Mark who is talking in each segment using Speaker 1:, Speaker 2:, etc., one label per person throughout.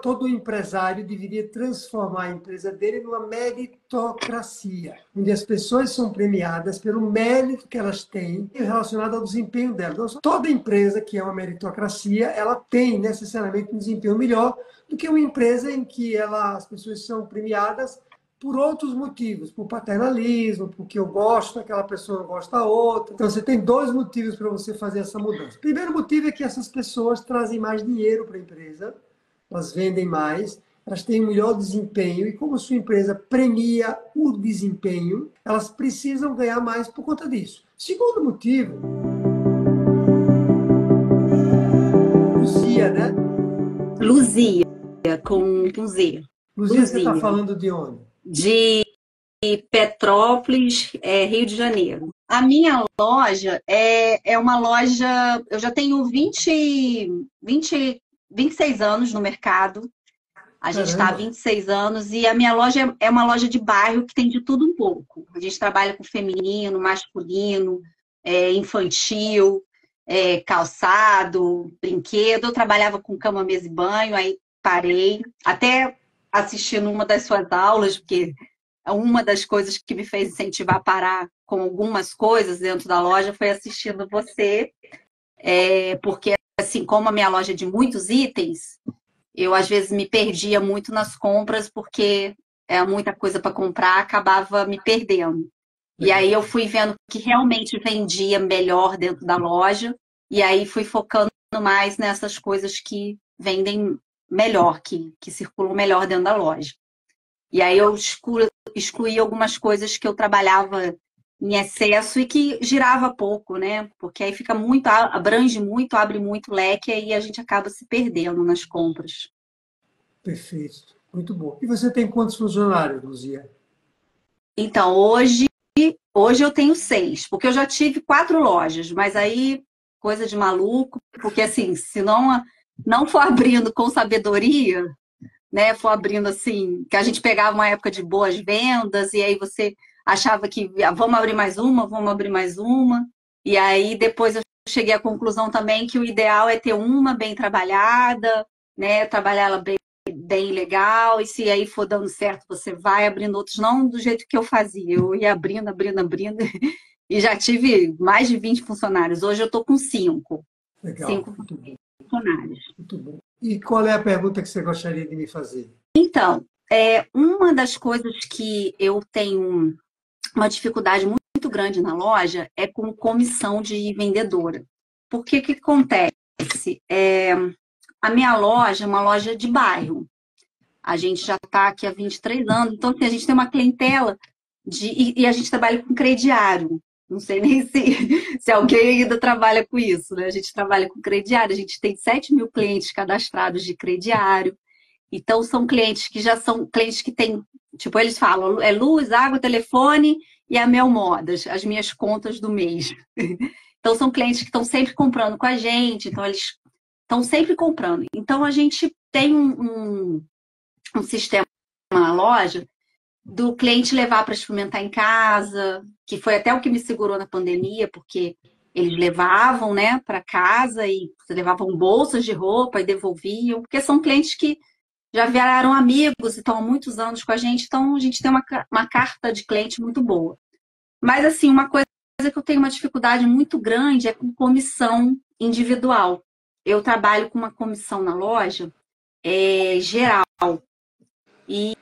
Speaker 1: todo empresário deveria transformar a empresa dele numa meritocracia, onde as pessoas são premiadas pelo mérito que elas têm relacionado ao desempenho delas. Então, toda empresa que é uma meritocracia, ela tem necessariamente um desempenho melhor do que uma empresa em que as pessoas são premiadas por outros motivos, por paternalismo, porque eu gosto daquela pessoa, não gosta da outra. Então, você tem dois motivos para você fazer essa mudança. O primeiro motivo é que essas pessoas trazem mais dinheiro para a empresa, elas vendem mais, elas têm um melhor desempenho, e como a sua empresa premia o desempenho, elas precisam ganhar mais por conta disso. Segundo motivo, Luzia, né?
Speaker 2: Luzia, com Z.
Speaker 1: Luzia, você está falando de onde?
Speaker 2: De Petrópolis, Rio de Janeiro. A minha loja é uma loja... Eu já tenho 26 anos no mercado. A gente está há 26 anos e a minha loja é uma loja de bairro que tem de tudo um pouco. A gente trabalha com feminino, masculino, infantil, calçado, brinquedo. Eu trabalhava com cama, mesa e banho, aí parei. Até assistindo uma das suas aulas, porque uma das coisas que me fez incentivar a parar com algumas coisas dentro da loja foi assistindo você. Porque, assim, como a minha loja é de muitos itens, eu às vezes me perdia muito nas compras, porque muita coisa para comprar, acabava me perdendo. E aí eu fui vendo que realmente vendia melhor dentro da loja, e aí fui focando mais nessas coisas que vendem melhor, que circulam melhor dentro da loja. E aí eu excluí algumas coisas que eu trabalhava em excesso e que girava pouco, né? Porque aí fica muito, abrange muito, abre muito leque, e a gente acaba se perdendo nas compras.
Speaker 1: Perfeito, muito bom. E você tem quantos funcionários, Luzia?
Speaker 2: Então, hoje eu tenho 6, porque eu já tive 4 lojas, mas aí, coisa de maluco, porque assim, se não for abrindo com sabedoria, né, for abrindo assim, que a gente pegava uma época de boas vendas, e aí você achava que vamos abrir mais uma, e aí depois eu cheguei à conclusão também que o ideal é ter uma bem trabalhada, né, trabalhar ela bem legal, e se aí for dando certo, você vai abrindo outros, não do jeito que eu fazia. Eu ia abrindo, e já tive mais de 20 funcionários. Hoje eu estou com 5.
Speaker 1: Legal,
Speaker 2: 5
Speaker 1: muito bom,
Speaker 2: funcionários.
Speaker 1: muito bom. E qual é a pergunta que você gostaria de me fazer?
Speaker 2: Então, uma das coisas que eu tenho uma dificuldade muito grande na loja é com comissão de vendedora. Porque o que acontece? A minha loja é uma loja de bairro. A gente já está aqui há 23 anos, então assim, a gente tem uma clientela e a gente trabalha com crediário. Não sei nem se alguém ainda trabalha com isso, né? A gente trabalha com crediário, a gente tem 7.000 clientes cadastrados de crediário. Então, são clientes que já são clientes que têm, tipo, eles falam, luz, água, telefone e a Mel Modas, as minhas contas do mês. Então, são clientes que estão sempre comprando com a gente, então eles estão sempre comprando. Então, a gente tem um sistema na loja do cliente levar para experimentar em casa, que foi até o que me segurou na pandemia, porque eles levavam, né, para casa e levavam bolsas de roupa e devolviam, porque são clientes que já viraram amigos e estão há muitos anos com a gente, então a gente tem uma carta de cliente muito boa. Mas, assim, uma coisa que eu tenho uma dificuldade muito grande é com comissão individual. Eu trabalho com uma comissão na loja geral. E,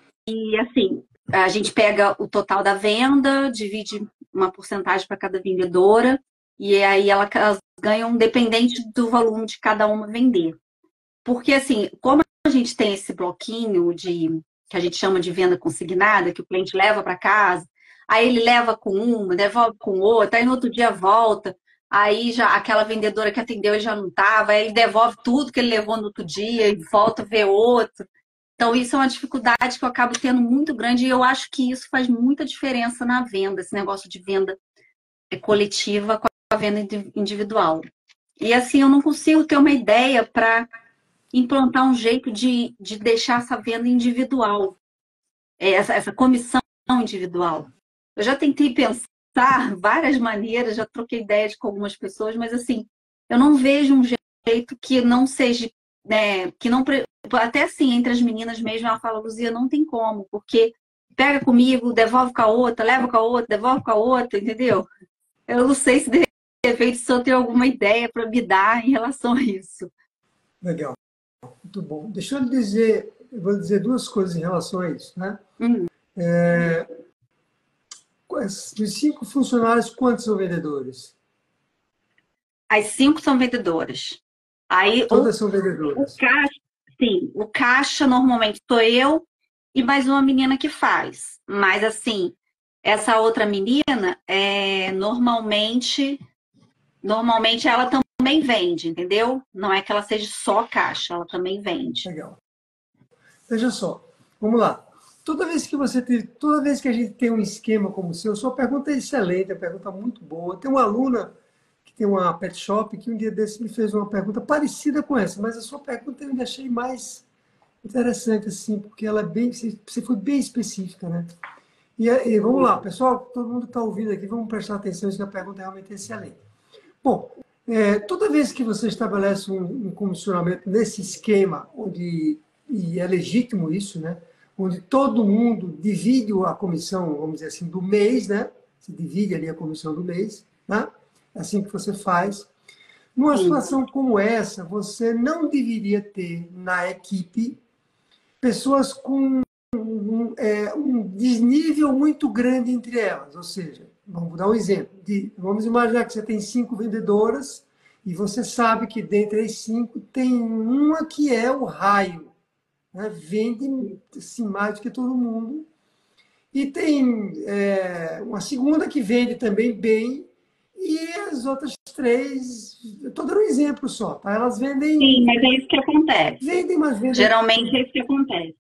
Speaker 2: assim, a gente pega o total da venda, divide uma porcentagem para cada vendedora, e aí elas ganham dependente do volume de cada uma vender. Porque, assim, como a gente tem esse bloquinho que a gente chama de venda consignada, que o cliente leva para casa, aí ele leva com uma, devolve com outra, aí no outro dia volta, aí já aquela vendedora que atendeu ele já não estava, aí ele devolve tudo que ele levou no outro dia e volta a ver outro. Então, isso é uma dificuldade que eu acabo tendo muito grande, e eu acho que isso faz muita diferença na venda, esse negócio de venda coletiva com a venda individual. E assim, eu não consigo ter uma ideia para implantar um jeito de deixar essa venda individual, essa comissão individual. Eu já tentei pensar várias maneiras, já troquei ideias com algumas pessoas, mas assim, eu não vejo um jeito que não seja né, que não, até assim, entre as meninas mesmo, ela fala, Luzia, não tem como, porque pega comigo, devolve com a outra, leva com a outra, devolve com a outra, entendeu? Eu não sei se de repente o senhor tem alguma ideia para me dar em relação a isso.
Speaker 1: Legal, muito bom. Deixa eu lhe dizer, eu vou dizer duas coisas em relação a isso, né? Dos 5 funcionários, quantos são vendedores?
Speaker 2: As 5 são vendedoras. Aí
Speaker 1: Todas são
Speaker 2: o
Speaker 1: vendedoras.
Speaker 2: caixa, sim, o caixa normalmente sou eu e mais uma menina que faz. Mas assim, essa outra menina, normalmente ela também vende, entendeu? Não é que ela seja só caixa, ela também vende.
Speaker 1: Legal. Veja só, vamos lá. Toda vez que a gente tem um esquema como o seu, sua pergunta é excelente, é uma pergunta muito boa. Tem uma aluna que tem uma pet shop que um dia desse me fez uma pergunta parecida com essa, mas a sua pergunta eu ainda achei mais interessante, assim, porque ela é bem, você foi bem específica, né? E vamos lá, pessoal, todo mundo está ouvindo aqui, vamos prestar atenção, que a pergunta é realmente excelente. Bom, toda vez que você estabelece um comissionamento nesse esquema, e é legítimo isso, né? Onde todo mundo divide a comissão, vamos dizer assim, do mês, né? Se divide ali a comissão do mês, né? É assim que você faz. Numa situação como essa, você não deveria ter na equipe pessoas com um desnível muito grande entre elas. Ou seja, vamos dar um exemplo. Vamos imaginar que você tem 5 vendedoras e você sabe que dentre as 5 tem uma que é o raio, né? Vende assim, mais do que todo mundo. E tem uma segunda que vende também bem, e as outras 3, eu estou dando um exemplo só, tá? Elas
Speaker 2: Sim, mas é isso que acontece.
Speaker 1: vendem, mas vendem.
Speaker 2: Geralmente é isso que acontece.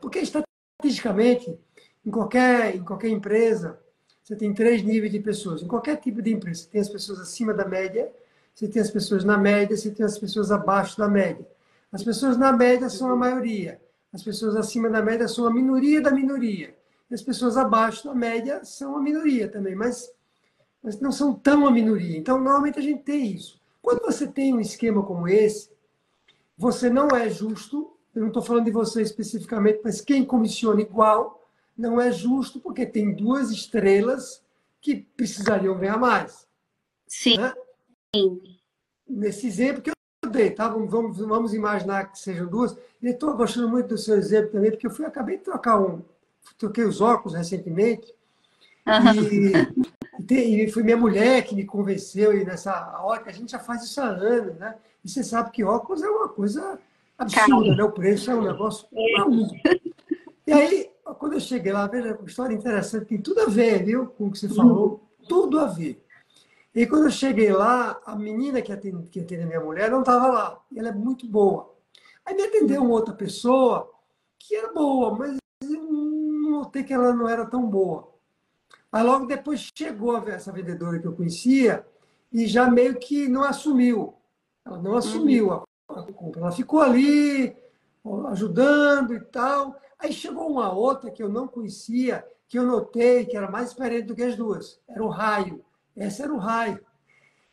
Speaker 1: Porque estatisticamente, em qualquer empresa, você tem 3 níveis de pessoas. Em qualquer tipo de empresa, você tem as pessoas acima da média, você tem as pessoas na média, você tem as pessoas abaixo da média. As pessoas na média são a maioria. As pessoas acima da média são a minoria da minoria. E as pessoas abaixo da média são a minoria também, mas não são tão a minoria. Então, normalmente a gente tem isso. Quando você tem um esquema como esse, você não é justo, eu não estou falando de você especificamente, mas quem comissiona igual não é justo, porque tem 2 estrelas que precisariam ganhar mais.
Speaker 2: Sim.
Speaker 1: Né? Nesse exemplo que eu dei, tá? Vamos imaginar que sejam 2. E estou gostando muito do seu exemplo também, porque acabei de troquei os óculos recentemente, e foi minha mulher que me convenceu aí nessa hora, a gente já faz isso há anos, né? E você sabe que óculos é uma coisa absurda, né? O preço é um negócio maluco. E aí, quando eu cheguei lá, veja, uma história interessante, tem tudo a ver, viu, com o que você falou, tudo a ver. E quando eu cheguei lá, a menina que atende a minha mulher não estava lá, e ela é muito boa. Aí me atendeu uma outra pessoa que era boa, mas eu notei que ela não era tão boa. Aí logo depois chegou essa vendedora que eu conhecia e já meio que não assumiu. Ela não assumiu a compra. Ela ficou ali ajudando e tal. Aí chegou uma outra que eu não conhecia, que eu notei que era mais experiente do que as duas. Era o raio. Essa era o raio.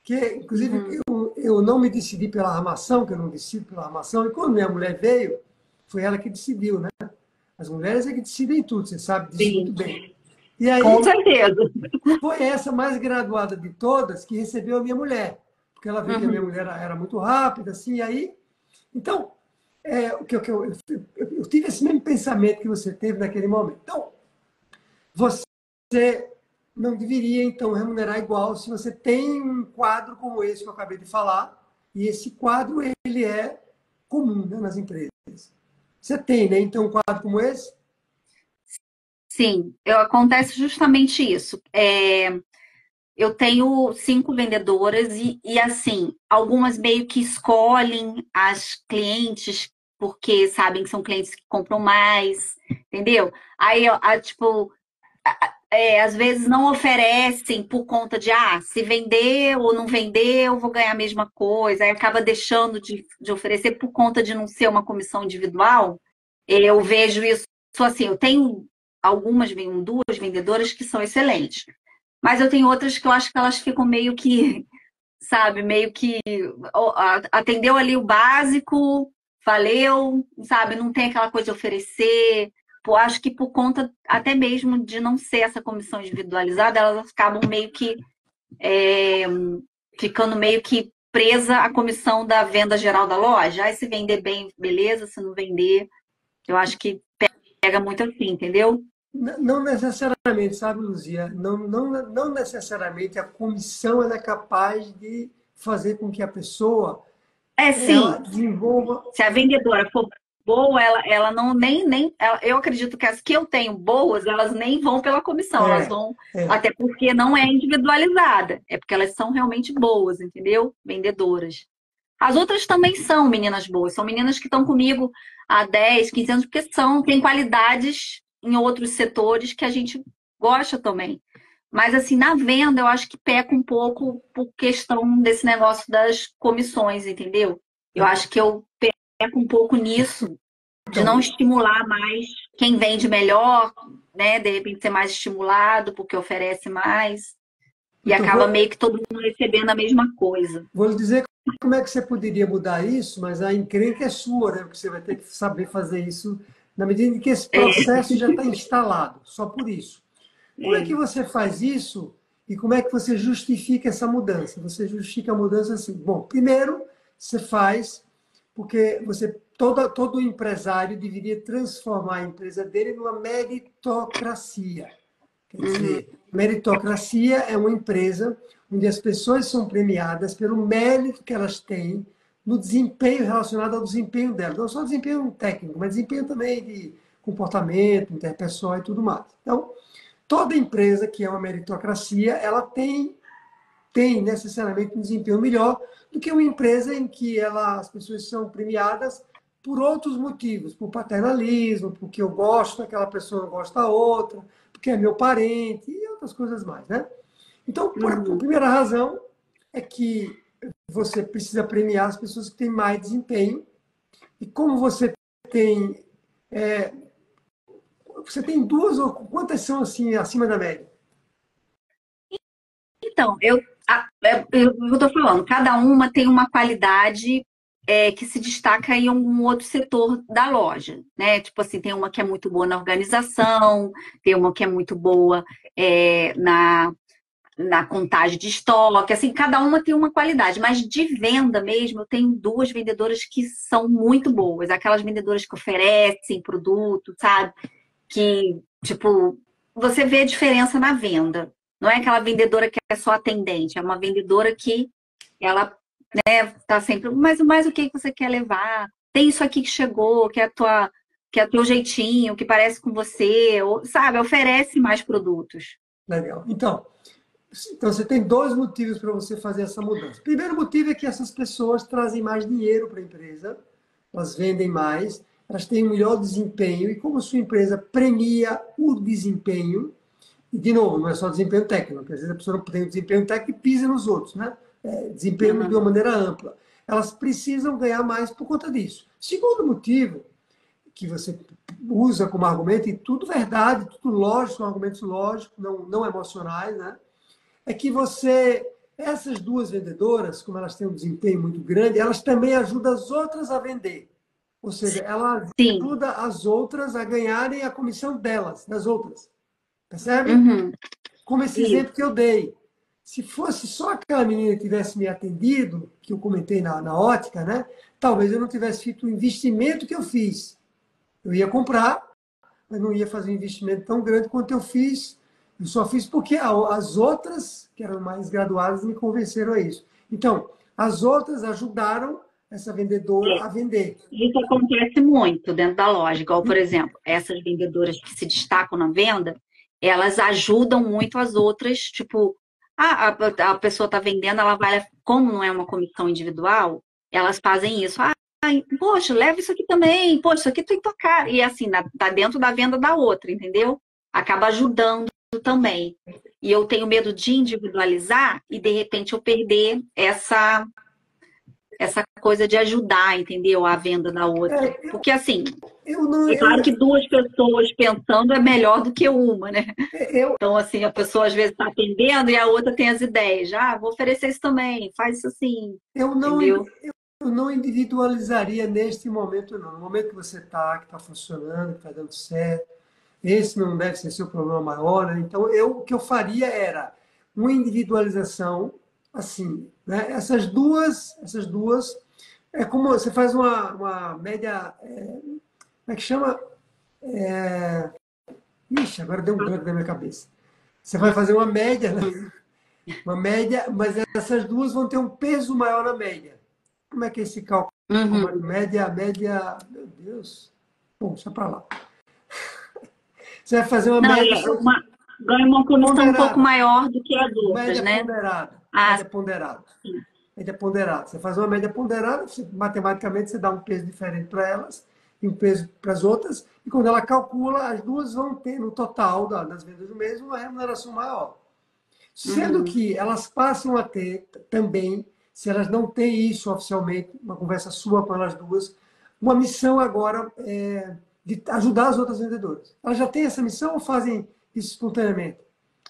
Speaker 1: Que, inclusive, eu não me decidi pela armação, que eu não decido pela armação. E quando minha mulher veio, foi ela que decidiu, né? As mulheres é que decidem tudo, você sabe disso
Speaker 2: Sim.
Speaker 1: muito bem. E aí,
Speaker 2: com certeza.
Speaker 1: foi essa mais graduada de todas que recebeu a minha mulher, porque ela viu que a minha mulher era muito rápida, assim, e aí... Então, eu tive esse mesmo pensamento que você teve naquele momento. Então, você não deveria, então, remunerar igual se você tem um quadro como esse que eu acabei de falar, e esse quadro, ele é comum, né, nas empresas. Você tem, né, então, um quadro como esse?
Speaker 2: Sim, acontece justamente isso. Eu tenho 5 vendedoras e, assim, algumas meio que escolhem as clientes porque sabem que são clientes que compram mais, entendeu? Aí, tipo, às vezes não oferecem por conta de, se vender ou não vender, eu vou ganhar a mesma coisa. Aí acaba deixando de oferecer por conta de não ser uma comissão individual. Eu vejo isso assim, eu tenho duas vendedoras que são excelentes. Mas eu tenho outras que eu acho que elas ficam meio que, sabe, meio que atendeu ali o básico, valeu, sabe? Não tem aquela coisa de oferecer. Pô, acho que por conta até mesmo de não ser essa comissão individualizada, elas acabam meio que é, ficando meio que presa à comissão da venda geral da loja. Aí se vender bem, beleza, se não vender, eu acho que pega muito assim, entendeu?
Speaker 1: Não necessariamente, sabe, Luzia? Não necessariamente a comissão ela é capaz de fazer com que a pessoa
Speaker 2: É
Speaker 1: ela
Speaker 2: sim,
Speaker 1: desenvolva.
Speaker 2: se a vendedora for boa, ela não eu acredito que as que eu tenho boas, elas nem vão pela comissão, elas
Speaker 1: É,
Speaker 2: vão
Speaker 1: é.
Speaker 2: até porque não é individualizada, é porque elas são realmente boas, entendeu? Vendedoras. As outras também são meninas boas, são meninas que estão comigo há 10, 15 anos, porque têm qualidades em outros setores que a gente gosta também. Mas, assim, na venda, eu acho que peca um pouco por questão desse negócio das comissões, entendeu? Eu acho que eu peco um pouco nisso, de não
Speaker 1: Então,
Speaker 2: estimular mais quem vende melhor, né? De repente ser mais estimulado porque oferece mais. E
Speaker 1: então
Speaker 2: acaba meio que todo mundo recebendo a mesma coisa.
Speaker 1: vou lhe dizer como é que você poderia mudar isso, mas a encrenca é sua, né? Porque você vai ter que saber fazer isso na medida em que esse
Speaker 2: É,
Speaker 1: processo já está instalado, só por isso. Como é que
Speaker 2: é.
Speaker 1: você faz isso e como é que você justifica essa mudança? Você justifica a mudança assim. Bom, primeiro, você faz porque todo empresário deveria transformar a empresa dele numa meritocracia. Quer
Speaker 2: Uhum.
Speaker 1: dizer, meritocracia é uma empresa onde as pessoas são premiadas pelo mérito que elas têm no desempenho relacionado ao desempenho delas. Não só desempenho técnico, mas desempenho também de comportamento, interpessoal e tudo mais. Então, toda empresa que é uma meritocracia, ela tem necessariamente um desempenho melhor do que uma empresa em que as pessoas são premiadas por outros motivos, por paternalismo, porque eu gosto daquela pessoa, não gosto da outra, porque é meu parente e outras coisas mais, né? Então, a
Speaker 2: Uhum.
Speaker 1: primeira razão é que você precisa premiar as pessoas que têm mais desempenho e como tem é, você tem duas ou quantas são assim acima da média?
Speaker 2: Então, eu estou falando, cada uma tem uma qualidade que se destaca em algum outro setor da loja, né? Tipo assim, tem uma que é muito boa na organização, tem uma que é muito boa na contagem de estoque, assim, cada uma tem uma qualidade, mas de venda mesmo, eu tenho duas vendedoras que são muito boas, aquelas vendedoras que oferecem produto, sabe? Que, tipo, você vê a diferença na venda. Não é aquela vendedora que é só atendente, é uma vendedora que ela, né, tá sempre, mas o que que você quer levar? Tem isso aqui que chegou, que é teu jeitinho, que parece com você, ou, sabe, oferece mais produtos.
Speaker 1: Legal. Então, você tem dois motivos para você fazer essa mudança. O primeiro motivo é que essas pessoas trazem mais dinheiro para a empresa, elas vendem mais, elas têm um melhor desempenho, e como a sua empresa premia o desempenho, e de novo, não é só desempenho técnico, porque às vezes a pessoa não tem desempenho técnico e pisa nos outros, né? Desempenho de uma
Speaker 2: Uhum.
Speaker 1: maneira ampla. Elas precisam ganhar mais por conta disso. Segundo motivo, que você usa como argumento, e tudo verdade, tudo lógico, são argumentos lógicos, não emocionais, né? É que essas duas vendedoras, como elas têm um desempenho muito grande, elas também ajudam as outras a vender. Ou seja, ela
Speaker 2: Sim.
Speaker 1: ajuda as outras a ganharem a comissão delas, das outras. Percebe?
Speaker 2: Uhum.
Speaker 1: Como esse
Speaker 2: Isso.
Speaker 1: exemplo que eu dei. Se fosse só aquela menina que tivesse me atendido, que eu comentei na ótica, né? Talvez eu não tivesse feito o investimento que eu fiz. Eu ia comprar, mas não ia fazer um investimento tão grande quanto eu fiz. Eu só fiz porque as outras, que eram mais graduadas, me convenceram a isso. Então, as outras ajudaram essa vendedora a vender.
Speaker 2: Isso acontece muito dentro da loja, igual, por exemplo, essas vendedoras que se destacam na venda, elas ajudam muito as outras, tipo, a pessoa está vendendo, ela vai, como não é uma comissão individual, elas fazem isso. Ah, poxa, leva isso aqui também, poxa, isso aqui tem que tocar. E assim, tá dentro da venda da outra, entendeu? Acaba ajudando também. E eu tenho medo de individualizar e de repente eu perder essa coisa de ajudar, entendeu? A venda da outra.
Speaker 1: É,
Speaker 2: Porque, assim,
Speaker 1: eu não.
Speaker 2: é claro que duas pessoas pensando é melhor do que uma, né?
Speaker 1: Eu,
Speaker 2: Então, assim, a pessoa às vezes está atendendo e a outra tem as ideias. Ah, vou oferecer isso também, faz isso assim,
Speaker 1: eu não.
Speaker 2: entendeu?
Speaker 1: Eu não individualizaria neste momento, não. No momento que você está, que está funcionando, que está dando certo, esse não deve ser seu problema maior, né? Então, o que eu faria era uma individualização, assim, né? Essas duas, é como você faz uma média, como é que chama? Ixi, agora deu um branco na minha cabeça. Você vai fazer uma média, né? Uma média, mas essas duas vão ter um peso maior na média. Como é que é esse cálculo?
Speaker 2: Uhum.
Speaker 1: Média, meu Deus. Bom, deixa para lá. Você vai fazer uma
Speaker 2: Não,
Speaker 1: média só
Speaker 2: ganha uma comissão um pouco
Speaker 1: ponderada.
Speaker 2: maior do que as outras,
Speaker 1: Média
Speaker 2: né?
Speaker 1: ponderada.
Speaker 2: Ah,
Speaker 1: Média ponderada.
Speaker 2: sim.
Speaker 1: Média ponderada. Você faz uma média ponderada, matematicamente você dá um peso diferente para elas e um peso para as outras, e quando ela calcula, as duas vão ter, no total das vendas do mês, uma remuneração maior. Sendo
Speaker 2: Uhum.
Speaker 1: que elas passam a ter também, se elas não têm isso oficialmente, uma conversa sua com elas duas, uma missão agora de ajudar as outras vendedoras. Elas já têm essa missão ou fazem isso espontaneamente?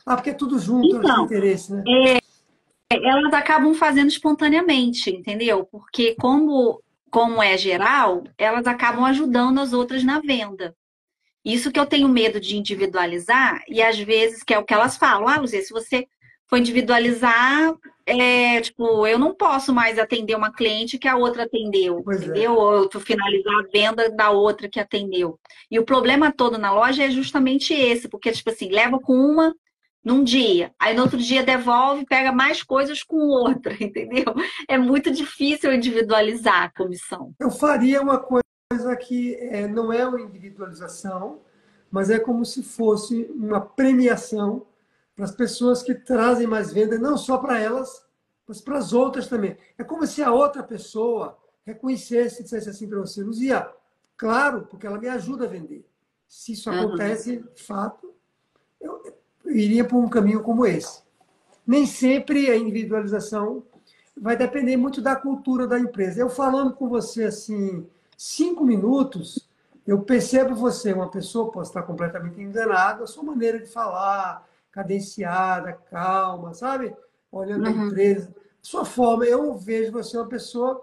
Speaker 1: Ah, porque é tudo junto, elas têm
Speaker 2: Então,
Speaker 1: interesse, né?
Speaker 2: elas acabam fazendo espontaneamente, entendeu? Porque como é geral, elas acabam ajudando as outras na venda. Isso que eu tenho medo de individualizar, e às vezes, que é o que elas falam, Luzia, se você for individualizar, tipo, eu não posso mais atender uma cliente que a outra atendeu,
Speaker 1: Pois é.
Speaker 2: entendeu? Ou eu finalizar a venda da outra que atendeu. E o problema todo na loja é justamente esse, porque, tipo assim, leva com uma num dia, aí no outro dia devolve, pega mais coisas com outra, entendeu? É muito difícil individualizar a comissão.
Speaker 1: Eu faria uma coisa que não é uma individualização, mas é como se fosse uma premiação para as pessoas que trazem mais venda, não só para elas, mas para as outras também. É como se a outra pessoa reconhecesse e dissesse assim para você, Luzia, claro, porque ela me ajuda a vender. Se isso
Speaker 2: Uhum.
Speaker 1: acontece, de fato, eu iria por um caminho como esse. Nem sempre a individualização vai depender muito da cultura da empresa. Eu falando com você assim, 5 minutos, eu percebo você, uma pessoa, posso estar completamente enganado, a sua maneira de falar, cadenciada, calma, sabe? Olhando a
Speaker 2: Uhum.
Speaker 1: empresa. Sua forma, eu vejo você uma pessoa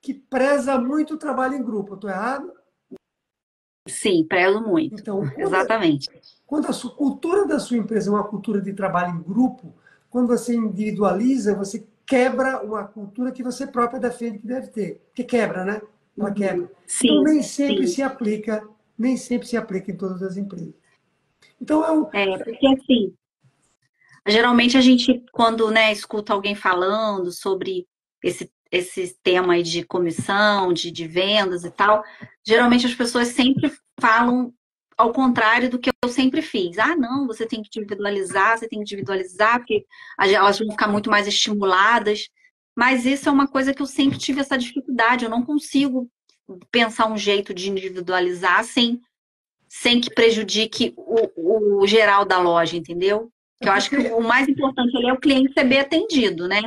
Speaker 1: que preza muito o trabalho em grupo. Eu estou errado?
Speaker 2: Sim, prezo muito.
Speaker 1: Então,
Speaker 2: Exatamente.
Speaker 1: quando a sua cultura da sua empresa é uma cultura de trabalho em grupo, quando você individualiza, você quebra uma cultura que você própria defende que deve ter. Que quebra, né? Ela
Speaker 2: Uhum.
Speaker 1: quebra. Então,
Speaker 2: Sim, sim.
Speaker 1: nem sempre se aplica em todas as empresas. Então, eu,
Speaker 2: Porque assim, geralmente a gente, quando, né, escuta alguém falando sobre esse tema aí de comissão, de vendas e tal, geralmente as pessoas sempre falam ao contrário do que eu sempre fiz. Ah, não, você tem que individualizar, você tem que individualizar, porque elas vão ficar muito mais estimuladas. Mas isso é uma coisa que eu sempre tive essa dificuldade. Eu não consigo pensar um jeito de individualizar sem que prejudique o geral da loja, entendeu?
Speaker 1: é
Speaker 2: Que eu acho que
Speaker 1: porque.
Speaker 2: o mais importante ali é o cliente ser bem atendido, né?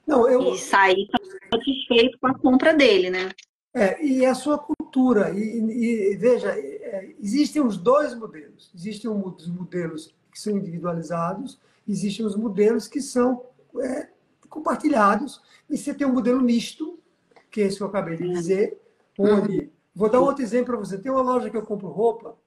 Speaker 1: Não,
Speaker 2: E sair satisfeito com a compra dele, né?
Speaker 1: e a sua cultura. E veja, existem os dois modelos. Existem os modelos que são individualizados, existem os modelos que são compartilhados, e você tem um modelo misto, que é esse que eu acabei de dizer,
Speaker 2: Uhum,
Speaker 1: onde. Vou dar outro exemplo para você. Tem uma loja que eu compro roupa,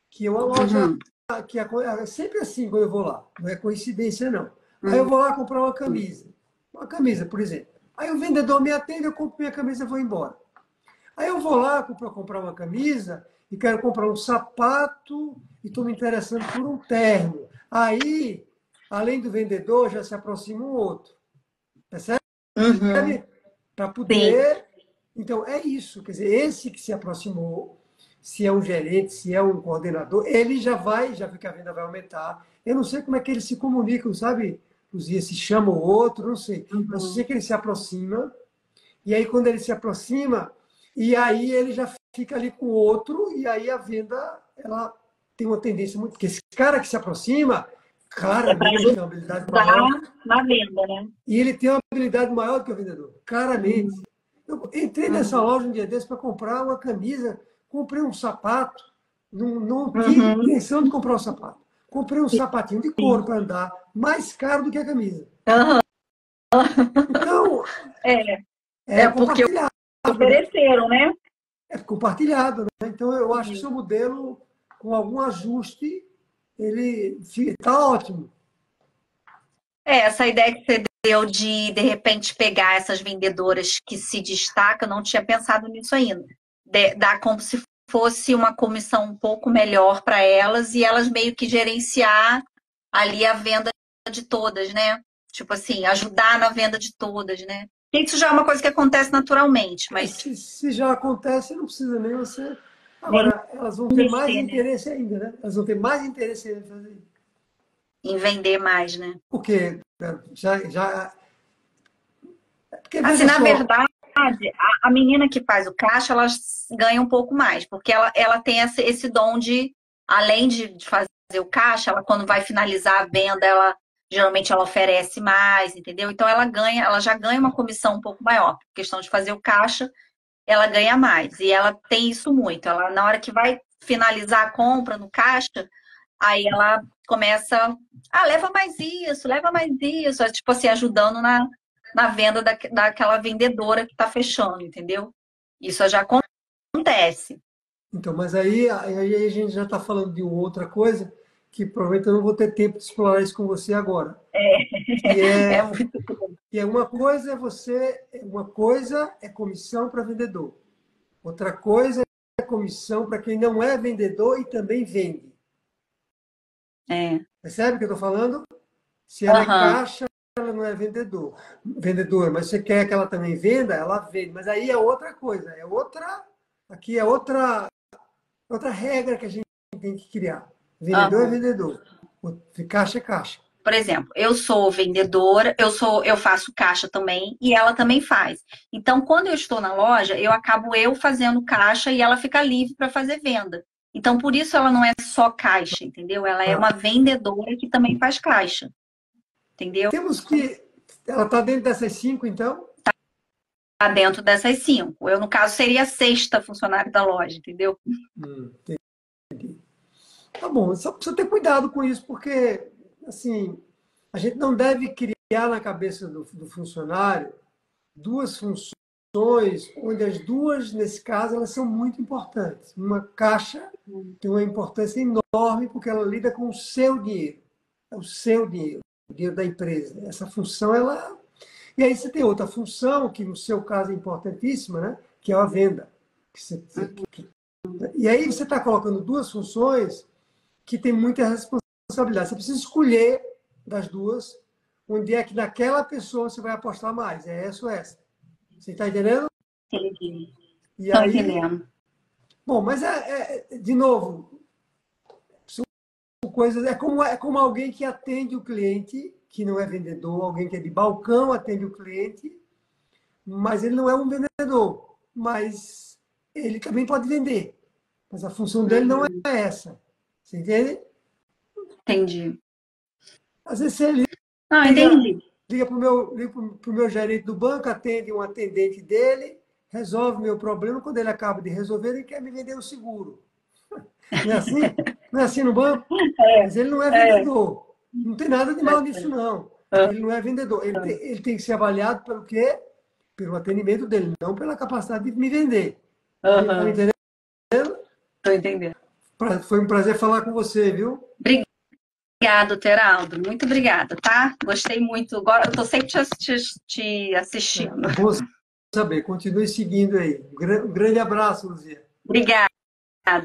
Speaker 1: que é uma loja
Speaker 2: uhum,
Speaker 1: que é sempre assim quando eu vou lá. Não é coincidência, não. Aí eu
Speaker 2: uhum.
Speaker 1: vou lá comprar uma camisa. Uma camisa, por exemplo. Aí o vendedor me atende, eu compro minha camisa e vou embora. Aí eu vou lá para comprar uma camisa e quero comprar um sapato e estou me interessando por um terno. Aí, além do vendedor, já se aproxima um outro. Percebe?
Speaker 2: Uhum.
Speaker 1: Para
Speaker 2: Sim.
Speaker 1: poder. Então, é isso. Quer dizer, esse que se aproximou, se é um gerente, se é um coordenador, ele já vê que a venda vai aumentar. Eu não sei como é que eles se comunicam, sabe? Os dias se chama o outro, não sei. Eu só sei
Speaker 2: Uhum.
Speaker 1: que ele se aproxima, e aí quando ele se aproxima, e aí ele já fica ali com o outro, e aí a venda, ela tem uma tendência muito. Porque esse cara que se aproxima,
Speaker 2: É para
Speaker 1: claramente tem uma habilidade maior,
Speaker 2: ajudar na venda, né?
Speaker 1: e ele tem uma habilidade maior do que o vendedor, claramente.
Speaker 2: Uhum.
Speaker 1: Eu entrei nessa
Speaker 2: Uhum.
Speaker 1: loja um dia desses para comprar uma camisa, comprei um sapato, não tive
Speaker 2: Uhum.
Speaker 1: intenção de comprar um sapato. Comprei um sapatinho de couro
Speaker 2: Sim.
Speaker 1: para andar, mais caro do que a camisa.
Speaker 2: Uhum.
Speaker 1: Então,
Speaker 2: É,
Speaker 1: é
Speaker 2: porque
Speaker 1: compartilhar.
Speaker 2: ofereceram, né?
Speaker 1: É compartilhado, né? Então, eu acho que o seu modelo, com algum ajuste, ele está ótimo.
Speaker 2: Essa ideia que você deu de repente, pegar essas vendedoras que se destacam, não tinha pensado nisso ainda. Dar como se fosse uma comissão um pouco melhor para elas e elas meio que gerenciar ali a venda de todas, né? Tipo assim, ajudar na venda de todas, né? Isso já é uma coisa que acontece naturalmente, mas
Speaker 1: Se já acontece, não precisa nem você.
Speaker 2: nem
Speaker 1: Agora, elas vão ter mais
Speaker 2: mexer, né?
Speaker 1: interesse ainda, né? Elas vão ter mais interesse em fazer isso.
Speaker 2: Em vender mais, né?
Speaker 1: Porque porque
Speaker 2: Assim,
Speaker 1: veja
Speaker 2: na
Speaker 1: só,
Speaker 2: verdade, a menina que faz o caixa, ela ganha um pouco mais, porque ela tem esse dom de, além de fazer o caixa, ela quando vai finalizar a venda, ela geralmente ela oferece mais, entendeu? Então ela já ganha uma comissão um pouco maior. Por questão de fazer o caixa, ela ganha mais. E ela tem isso muito. Ela, na hora que vai finalizar a compra no caixa, aí ela começa, leva mais isso, tipo assim, ajudando na venda daquela vendedora que está fechando, entendeu? Isso já acontece.
Speaker 1: então, mas aí a gente já está falando de uma outra coisa que provavelmente eu não vou ter tempo de explorar isso com você agora. Que
Speaker 2: É
Speaker 1: é,
Speaker 2: muito.
Speaker 1: que é uma coisa é comissão para vendedor. Outra coisa é comissão para quem não é vendedor e também vende.
Speaker 2: É.
Speaker 1: Percebe o que eu estou falando? Se ela é
Speaker 2: Aham.
Speaker 1: caixa, ela não é vendedora, mas você quer que ela também venda, ela vende. Mas aí é outra coisa, aqui é outra regra que a gente tem que criar. Vendedor é
Speaker 2: Aham.
Speaker 1: vendedor, caixa é caixa.
Speaker 2: Por exemplo, eu sou vendedora, eu faço caixa também e ela também faz. Então, quando eu estou na loja, eu acabo eu fazendo caixa e ela fica livre para fazer venda. Então, por isso ela não é só caixa, entendeu? Ela é
Speaker 1: Ah,
Speaker 2: uma vendedora que também faz caixa, entendeu?
Speaker 1: temos que. Ela está dentro dessas cinco, então?
Speaker 2: Tá dentro dessas 5. Eu, no caso, seria a sexta funcionária da loja, entendeu?
Speaker 1: Entendi. Tá bom, só precisa ter cuidado com isso, porque, assim, a gente não deve criar na cabeça do funcionário duas funções, onde as duas, nesse caso, elas são muito importantes. Uma caixa tem uma importância enorme porque ela lida com o seu dinheiro. É o seu dinheiro, o dinheiro da empresa. Essa função, ela. E aí você tem outra função, que no seu caso é importantíssima, né? Que é a venda. E aí você está colocando duas funções que têm muita responsabilidade. Você precisa escolher das duas onde é que naquela pessoa você vai apostar mais. É essa ou essa. Você está entendendo?
Speaker 2: Entendi.
Speaker 1: E
Speaker 2: Estou
Speaker 1: aí,
Speaker 2: entendendo.
Speaker 1: bom, mas de novo, são coisas. É como alguém que atende o cliente, que não é vendedor, alguém que é de balcão atende o cliente, mas ele não é um vendedor. Mas ele também pode vender. Mas a função dele não é
Speaker 2: Uhum.
Speaker 1: essa. Você entende?
Speaker 2: Entendi.
Speaker 1: Às vezes você
Speaker 2: Não,
Speaker 1: liga,
Speaker 2: entendi.
Speaker 1: liga pro meu gerente do banco, atende um atendente dele, resolve meu problema. Quando ele acaba de resolver, ele quer me vender o seguro. Não é assim? Não é assim no banco? Mas ele não é
Speaker 2: É,
Speaker 1: vendedor. Não tem nada de mal nisso, não. Ele não é vendedor. Ele tem que ser avaliado pelo quê? Pelo atendimento dele, não pela capacidade de me vender. Está me
Speaker 2: aham,
Speaker 1: entendendo?
Speaker 2: estou entendendo.
Speaker 1: Foi um prazer falar com você, viu?
Speaker 2: Obrigado, Teraldo. Muito obrigada, tá? Gostei muito. Agora eu estou sempre te assistindo.
Speaker 1: É bom saber. Continue seguindo aí. Um grande abraço, Luzia.
Speaker 2: Obrigada,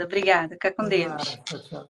Speaker 2: obrigada. Fica com
Speaker 1: Até mais.
Speaker 2: Deus.
Speaker 1: Tchau, tchau.